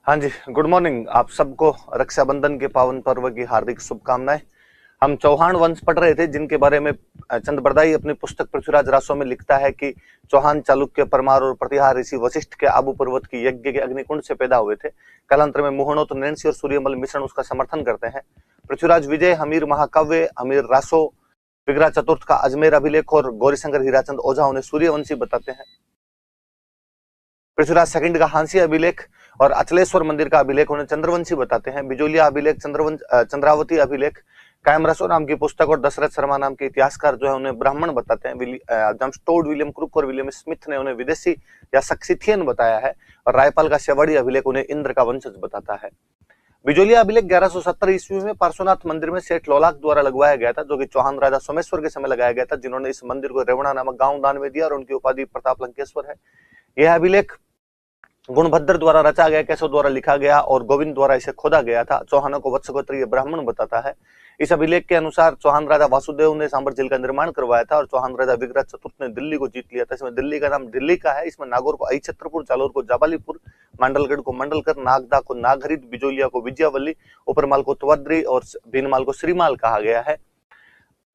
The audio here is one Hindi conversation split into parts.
हाँ जी, गुड मॉर्निंग। आप सबको रक्षाबंधन के पावन पर्व की हार्दिक शुभकामनाएं। हम चौहान वंश पढ़ रहे थे, जिनके बारे में चंद बरदाई अपनी पुस्तक पृथ्वीराज रासो में लिखता है कि चौहान, चालुक्य, परमार और प्रतिहार ऋषि वशिष्ठ के आबू पर्वत की यज्ञ के अग्निकुंड से पैदा हुए थे। कालांतर में मोहनोत, नैन्सी और सूर्यमल मिश्रण उसका समर्थन करते हैं। पृथ्वीराज विजय, हमीर महाकाव्य, हमीर रासो, विग्रह चतुर्थ का अजमेर अभिलेख और गौरीशंकर हीराचंद ओझा उन्हें सूर्यवंशी बताते हैं। पृथ्वीराज सेकंड का हांसी अभिलेख और अचलेश्वर मंदिर का अभिलेख उन्हें चंद्रवंशी बताते हैं। बिजोलिया अभिलेख, चंद्रावती अभिलेख, कायम रसो नाम की पुस्तक और दशरथ शर्मा नाम के इतिहासकार जो है उन्हें ब्राह्मण बताते हैं। जम्स टोड, विलियम क्रुक और विलियम स्मिथ ने उन्हें विदेशी या सक्सिथियन बताया है। और रायपाल का शेवाड़ी अभिलेख उन्हें इंद्र का वंशज बताता है। बिजोलिया अभिलेख 1170 ईस्वी में पार्श्वनाथ मंदिर में सेठ लोलाक द्वारा लगवाया गया था, जो कि चौहान राजा सोमेश्वर के समय लगाया गया था, जिन्होंने इस मंदिर को रेवणा नामक गांव दान में दिया और उनकी उपाधि प्रताप लंकेश्वर है। यह अभिलेख गुणभद्र द्वारा रचा गया, केशव द्वारा लिखा गया और गोविंद द्वारा इसे खोदा गया था। चौहानों को वत्सगोत्रीय ब्राह्मण बताता है। इस अभिलेख के अनुसार चौहान राजा वासुदेव ने सांबर झील का निर्माण करवाया था और चौहान राजा विग्रह चतुर्थ ने दिल्ली को जीत लिया था। इसमें दिल्ली का नाम दिल्ली का है। इसमें नागौर को अहिछत्रपुर, जालोर को जाबालीपुर, मांडलगढ़ को मंडलकर, नागदा को नागहरित, बिजोलिया को विजयावली, उपरमाल को तवद्री और भीनमाल को श्रीमाल कहा गया है।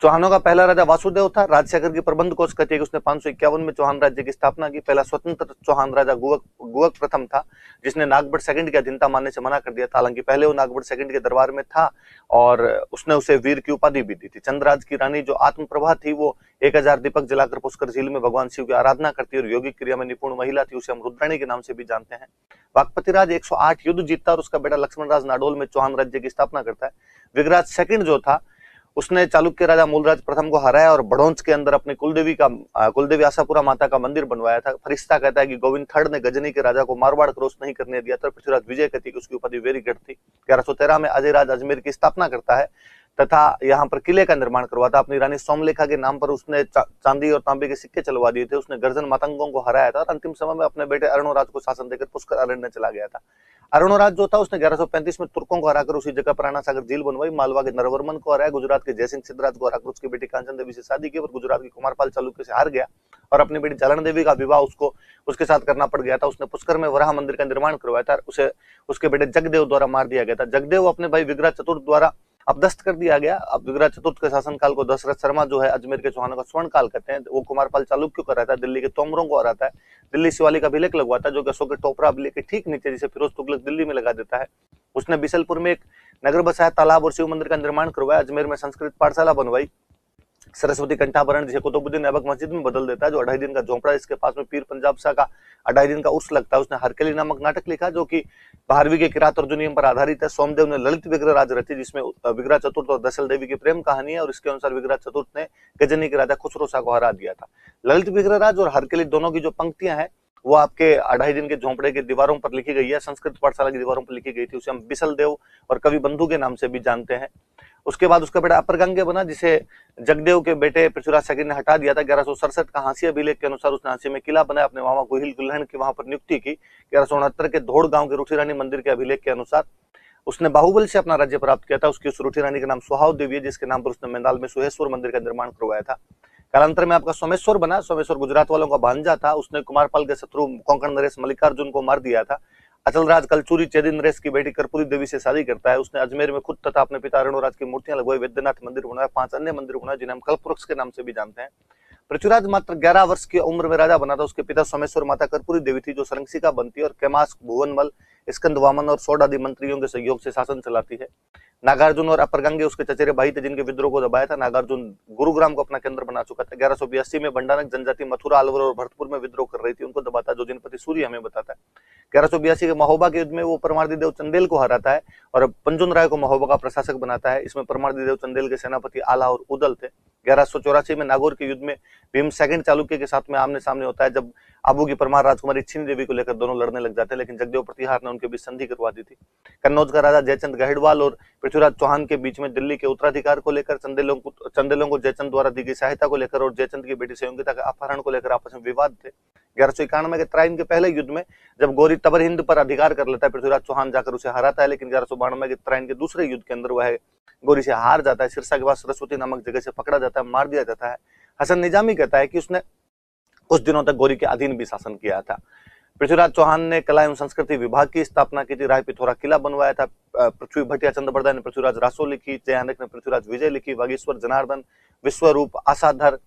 चौहानों का पहला राजा वासुदेव था। राजशेखर की प्रबंध कोश कहती है कि उसने 551 में चौहान राज्य की स्थापना की। पहला स्वतंत्र चौहान राजा गुवक प्रथम था, जिसने नागभट्ट सेकंड की अधीनता मानने से मना कर दिया था। हालांकि पहले वो नागभट्ट सेकंड के दरबार में था और उसने उसे वीर की उपाधि भी दी थी। चंद्रराज की रानी जो आत्मप्रभा थी, वो 1000 दीपक जलाकर पुष्कर झील में भगवान शिव की आराधना करती और योगिक क्रिया में निपुण महिला थी। उसे हम रुद्राणी के नाम से भी जानते हैं। वाकपति राज 108 युद्ध जीतता और उसका बेटा लक्ष्मण राज नाडोल में चौहान राज्य की स्थापना करता है। विग्रहराज सेकंड जो था, उसने चालुक्य राजा मूलराज प्रथम को हराया और बड़ौंच के अंदर अपनी कुलदेवी आशापुरा माता का मंदिर बनवाया था। फरिश्ता कहता है कि गोविंद थर्ड ने गजनी के राजा को मारवाड़ क्रॉस नहीं करने दिया था। पृथ्वीराज विजय कहती है कि उसकी उपाधि वेरीगढ़ थी। 1113 में अजय राज अजमेर की स्थापना करता है तथा यहाँ पर किले का निर्माण करवाता। अपनी रानी सोमलेखा के नाम पर उसने चांदी और तांबे के सिक्के चलवा दिए थे। उसने गर्जन मातंगों को हराया था और अंतिम समय में अपने बेटे अरुणराज को शासन देकर पुष्कर अरण्य चला गया था। अरुणराज जो था, उसने 1135 में तुर्कों को हराकर उसी जगह पर राणा सागर झील बनवाई। मालवा के नरवर्मन को हराया। गुजरात के जयसिंह सिद्धराज को हराकर उसकी बेटी कांचन देवी से शादी की और गुजरात की कुमारपाल चालुक्य से हार गया और अपनी बेटी जालन देवी का विवाह उसके साथ करना पड़ गया था। उसने पुष्कर में वराह मंदिर का निर्माण करवाया था। उसे उसके बेटे जगदेव द्वारा मार दिया गया था। जगदेव अपने भाई विग्रह चतुर्थ द्वारा अपदस्थ कर दिया गया। अब विग्रह चतुर्थ के शासनकाल को दशरथ शर्मा जो है अजमेर के चौहानों का स्वर्ण काल कहते हैं। वो कुमारपाल चालुक्य को रहता है, दिल्ली के तोमरों को हराता है, दिल्ली शिवालिक अभिलेख लगवाता है, जो कि अशोक के टोपरा अभिलेख के ठीक नीचे, जिसे फिरोज तुगलक दिल्ली में लगा देता है। उसने बिसलपुर में एक नगर बसाया, तालाब और शिव मंदिर का निर्माण करवाया। अजमेर में संस्कृत पाठशाला बनवाई। सरस्वती कंठाभरण जिसे कुतुबुद्दीन ऐबक मस्जिद में बदल देता है, जो 2.5 दिन का झोंपड़ा, इसके पास में पीर पंजाब शाह का 2.5 दिन का उर्स लगता है। उसने हरकली नामक नाटक लिखा, जो कि 12वीं के किरात अर्जुनियम पर आधारित है। सोमदेव ने ललित विग्रह राज रची, जिसमें विग्रह चतुर्थ और दशल देवी की प्रेम कहानी है और इसके अनुसार विग्रह चतुर्थ ने गजनी के राजा खुसरो शाह को हरा दिया था। ललित विग्रह राज और हरकली दोनों की जो पंक्तियां हैं वो आपके 2.5 दिन के झोंपड़े की दीवारों पर लिखी गई है। संस्कृत पाठशाला की दीवारों पर लिखी गई थी। उसे हम बिसल देव और कवि बंधु के नाम से भी जानते हैं। उसके बाद उसका बेटा अपरगंगे बना, जिसे जगदेव के बेटे पृथ्वीराज सेकंड ने हटा दिया था। 1167 का हांसी अभिलेख के अनुसार उसने हांसी में किला बनाया, अपने मामा गुहिल गुल्हन की वहां पर नियुक्ति की। 1169 के धोड़ गांव के रूठी रानी मंदिर के अभिलेख के अनुसार उसने बाहुबल से अपना राज्य प्राप्त किया था। उसकी उस रूठी रानी का नाम सुहाव देवी है, जिसके नाम पर उसने मेंदाल में सुहेश्वर मंदिर का निर्माण करवाया था। कालांतर में आपका सोमेश्वर बना। सोमेश्वर गुजरात वालों का भांजा था। उसने कुमारपाल के शत्रु कोंकण नरेश मल्लिकार्जुन को मार दिया था। अचलराज कलचूरी चेदिन नरेश की बेटी कर्पूरी देवी से शादी करता है। उसने अजमेर में खुद तथा अपने पिता अरुणराज की मूर्तियां लगवाई, वैद्यनाथ मंदिर बनाया, 5 अन्य मंदिर बनाए, जिन्हें हम कल्पवृक्ष के नाम से भी जानते हैं। पृथ्वीराज मात्र 11 वर्ष की उम्र में राजा बना था। उसके पिता सोमेश्वर, माता कर्पूरी देवी थी, जो सरंगसिका बनती है और कैमास, भुवनमल, स्कंद वामन और सोड आदि मंत्रियों के सहयोग से शासन चलाती है। नागार्जुन और अपरगंगे उसके चचेरे भाई थे, जिनके विद्रोह को दबाया था। नागार्जुन गुरुग्राम को अपना केंद्र बना चुका था। 1182 में भंडारक जनजाति मथुरा, अलवर और भरतपुर में विद्रोह कर रही थी। उनको दबाता जो जिनपति सूर्य हमें बताता है। 1182 के महोबा के युद्ध में वो परमार्दी देव चंदेल को हराता है और पंजुन राय को महोबा का प्रशासक बनाता है। इसमें परमार्दी देव चंदेल के सेनापति आला और उदल थे। 1184 में नागौर के युद्ध में भीम सेकंड चालुक्य के साथ में आमने सामने होता है, जब आबू की परमार राजकुमारी छिन्न देवी को लेकर दोनों लड़ने लग जाते हैं, लेकिन जगदेव प्रतिहार ने उनके बीच संधि करवा दी थी। कन्नौज का राजा जयचंद गहेड़वाल और पृथ्वीराज चौहान के बीच में दिल्ली के उत्तराधिकार को लेकर, चंदेलों को जयचंद द्वारा दी गई सहायता को लेकर और जयचंद की बेटी संयोगिता के अपहरण को लेकर आपस में विवाद थे। 1191 के तराइन के पहले युद्ध में जब गौरी तबर हिंद पर अधिकार कर लेता है, पृथ्वीराज चौहान जाकर उसे हराता है, लेकिन 1192 के तराइन के दूसरे युद्ध के अंदर वह गौरी से हार जाता है। सिरसा के बाद सरस्वती नामक जगह से पकड़ा जाता है, मार दिया जाता है। हसन निजामी कहता है कि उसने कुछ दिनों तक गौरी के अधीन भी शासन किया था। पृथ्वीराज चौहान ने कला एवं संस्कृति विभाग की स्थापना की थी। राय पिथौरा किला बनवाया था। पृथ्वी भटिया चंद्रबरदा ने पृथ्वीराज रासो लिखी। जयानक ने पृथ्वीराज विजय लिखी। वागीश्वर जनार्दन, विश्वरूप, आसाधर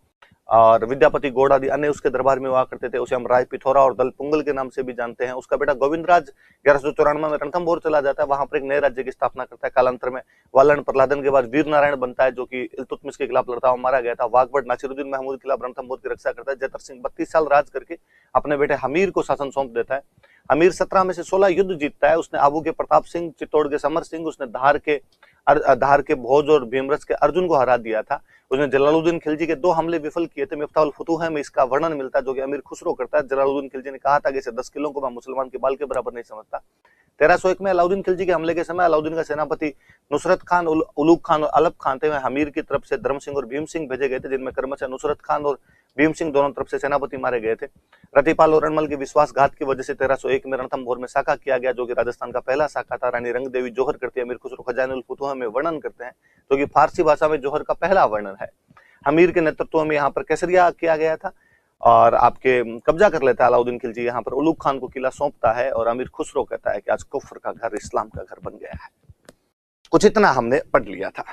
और विद्यापति गौड़ आदि अन्य उसके दरबार में हुआ करते थे। उसे हम राय पिथौरा और दल पुंगल के नाम से भी जानते हैं। उसका बेटा गोविंदराज 1194 में रणथंभौर चला जाता है, वहां पर एक नए राज्य की स्थापना करता है। कालांतर में वालन प्रहलादन के बाद वीर नारायण बनता है, जो कि इल्तुतमिश के खिलाफ लड़ता हुआ मारा गया था। वाघबट नासिरुद्दीन महमूद के खिलाफ रणथंभौर की रक्षा करता है। जयतर सिंह 32 साल राज करके अपने बेटे हमीर को शासन सौंप देता है। हमीर 17 में से 16 युद्ध जीतता है। उसने आबू के प्रताप सिंह, चित्तौड़ के समर सिंह, उसने धार के भोज और भीमरस के अर्जुन को हरा दिया था। उसने जलालुद्दीन खिलजी के 2 हमले विफल किए थे। मिफ्ताहुल फुतूह में इसका वर्णन मिलता है, जो कि अमीर खुसरो करता है। जलालुद्दीन खिलजी ने कहा था कि इसे 10 किलों को मैं मुसलमान के बाल के बराबर नहीं समझता। 1301 में अलाउद्दीन खिलजी के हमले के समय अलाउद्दीन का सेनापति नुसरत खान, उलूग खान और अलप खान थे। हमीर की तरफ से धर्म सिंह और भीम सिंह भेजे गए थे, जिनमें क्रमशः नुसरत खान और भीम सिंह दोनों तरफ से सेनापति मारे गए थे। रतिपाल और रणमल के विश्वासघात की वजह से 1301 में रणथंभौर में साका किया गया, जो कि राजस्थान का पहला साका था। रानी रंग देवी जोहर करती है। अमीर खुसरो खजानुल फुतूह में वर्णन करते हैं, जो कि फारसी भाषा में जोहर का पहला वर्णन है। हमीर के नेतृत्व में यहाँ पर केसरिया किया गया था और आपके कब्जा कर लेता है अलाउद्दीन खिलजी। यहाँ पर उलूग खान को किला सौंपता है और अमीर खुसरो कहता है कि आज कुफ्र का घर इस्लाम का घर बन गया है। कुछ इतना हमने पढ़ लिया था।